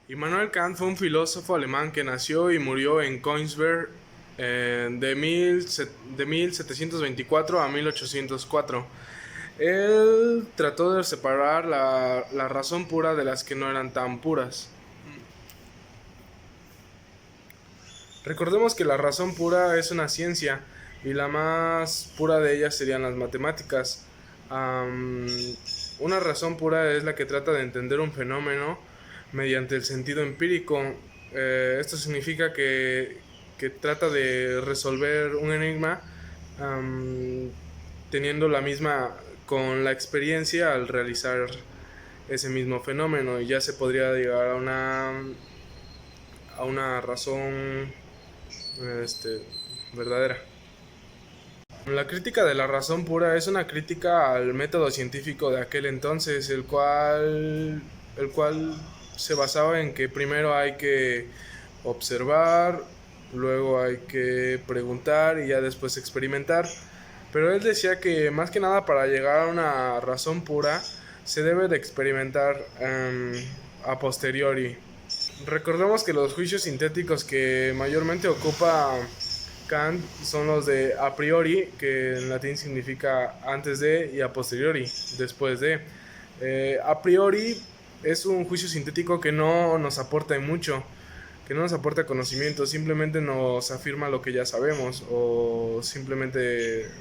Immanuel Kant fue un filósofo alemán que nació y murió en Königsberg de 1724 a 1804. Él trató de separar la razón pura de las que no eran tan puras. Recordemos que la razón pura es una ciencia y la más pura de ellas serían las matemáticas. Am, una razón pura es la que trata de entender un fenómeno mediante el sentido empírico. Esto significa que trata de resolver un enigma am, teniendo la misma con la experiencia al realizar ese mismo fenómeno, y ya se podría llegar a una razón este, verdadera. La crítica de la razón pura es una crítica al método científico de aquel entonces, el cual se basaba en que primero hay que observar, luego hay que preguntar y ya después experimentar. Pero él decía que más que nada para llegar a una razón pura se debe de experimentar a posteriori. Recordemos que los juicios sintéticos que mayormente ocupa Kant son los de a priori, que en latín significa antes de, y a posteriori, después de. A priori es un juicio sintético que no nos aporta mucho, que no nos aporta conocimiento, simplemente nos afirma lo que ya sabemos o simplemente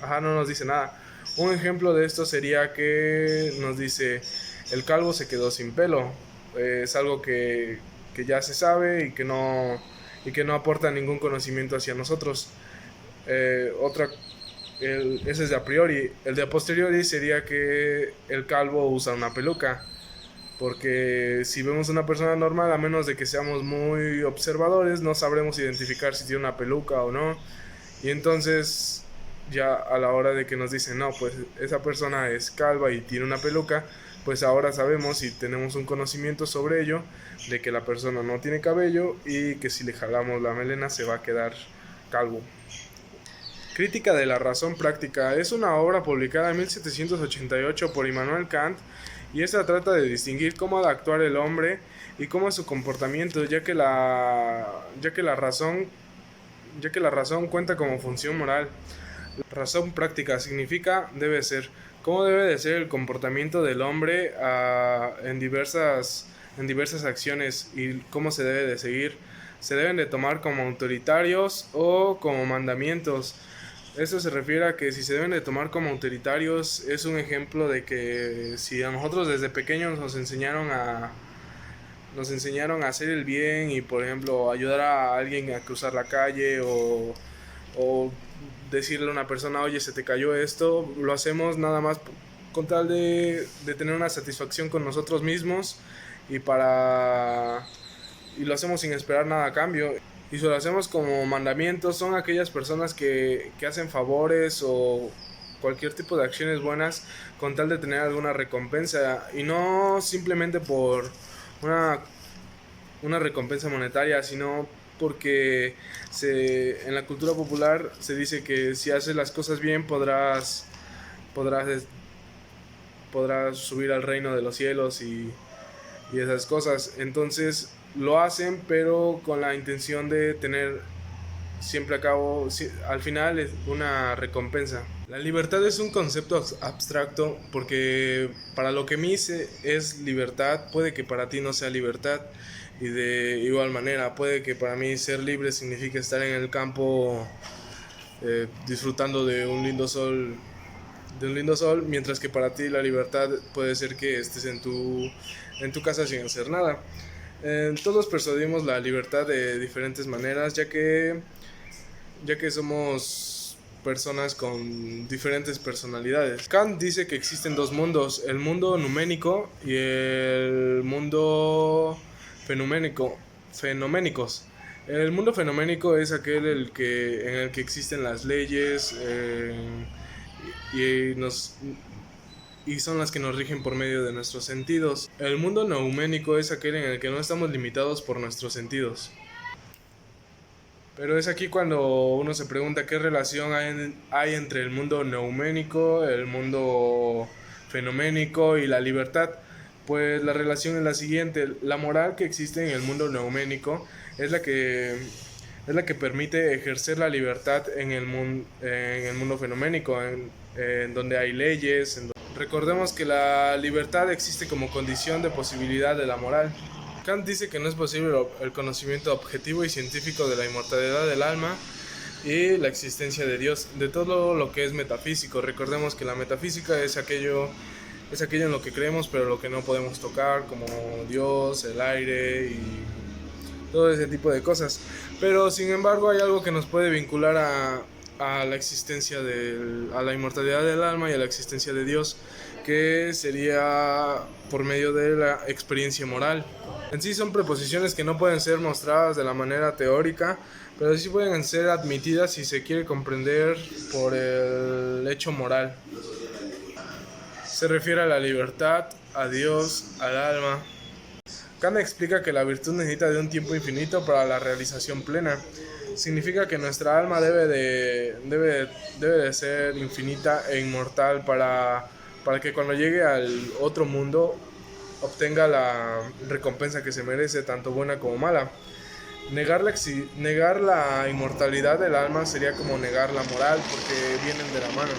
no nos dice nada. Un ejemplo de esto sería que nos dice el calvo se quedó sin pelo. Es algo que ya se sabe y que no aporta ningún conocimiento hacia nosotros. Otra ese es de a priori. El de a posteriori sería que el calvo usa una peluca. Porque si vemos una persona normal, a menos de que seamos muy observadores, no sabremos identificar si tiene una peluca o no. Y entonces, ya a la hora de que nos dicen, no, pues esa persona es calva y tiene una peluca, pues ahora sabemos y tenemos un conocimiento sobre ello, de que la persona no tiene cabello y que si le jalamos la melena se va a quedar calvo. Crítica de la razón práctica es una obra publicada en 1788 por Immanuel Kant, y esta trata de distinguir cómo ha de actuar el hombre y cómo es su comportamiento, ya que la razón cuenta como función moral. La razón práctica significa debe ser, cómo debe de ser el comportamiento del hombre en diversas acciones y cómo se debe de seguir. Se deben de tomar como autoritarios o como mandamientos. Esto se refiere a que si se deben de tomar como autoritarios es un ejemplo de que si a nosotros desde pequeños nos enseñaron a hacer el bien y por ejemplo ayudar a alguien a cruzar la calle o decirle a una persona, oye, se te cayó esto, lo hacemos nada más con tal de tener una satisfacción con nosotros mismos y y lo hacemos sin esperar nada a cambio. Y si lo hacemos como mandamientos, son aquellas personas que hacen favores o cualquier tipo de acciones buenas con tal de tener alguna recompensa y no simplemente por una, una recompensa monetaria, sino porque en la cultura popular se dice que si haces las cosas bien podrás, podrás subir al reino de los cielos y esas cosas. Entonces lo hacen, pero con la intención de tener siempre a cabo, al final, es una recompensa. La libertad es un concepto abstracto porque para lo que a mí es libertad, puede que para ti no sea libertad. Y de igual manera, puede que para mí ser libre signifique estar en el campo disfrutando de un lindo sol, mientras que para ti la libertad puede ser que estés en tu casa sin hacer nada. Todos percibimos la libertad de diferentes maneras, ya que somos personas con diferentes personalidades. Kant dice que existen dos mundos, el mundo numénico y el mundo fenoménicos. El mundo fenoménico es aquel en el que existen las leyes y, nos, y son las que nos rigen por medio de nuestros sentidos. El mundo nouménico es aquel en el que no estamos limitados por nuestros sentidos. Pero es aquí cuando uno se pregunta qué relación hay entre el mundo nouménico, el mundo fenoménico y la libertad. Pues la relación es la siguiente: la moral que existe en el mundo neuménico es la que permite ejercer la libertad en el mundo fenoménico, en donde hay leyes. Recordemos que la libertad existe como condición de posibilidad de la moral. Kant dice que no es posible el conocimiento objetivo y científico de la inmortalidad del alma y la existencia de Dios, de todo lo que es metafísico. Recordemos que la metafísica es aquello en lo que creemos, pero lo que no podemos tocar, como Dios, el aire y todo ese tipo de cosas. Pero sin embargo hay algo que nos puede vincular a la existencia a la inmortalidad del alma y a la existencia de Dios, que sería por medio de la experiencia moral. En sí son preposiciones que no pueden ser mostradas de la manera teórica, pero sí pueden ser admitidas si se quiere comprender por el hecho moral. Se refiere a la libertad, a Dios, al alma. Kant explica que la virtud necesita de un tiempo infinito para la realización plena. Significa que nuestra alma debe de ser infinita e inmortal para que cuando llegue al otro mundo obtenga la recompensa que se merece, tanto buena como mala. Negar la inmortalidad del alma sería como negar la moral, porque vienen de la mano.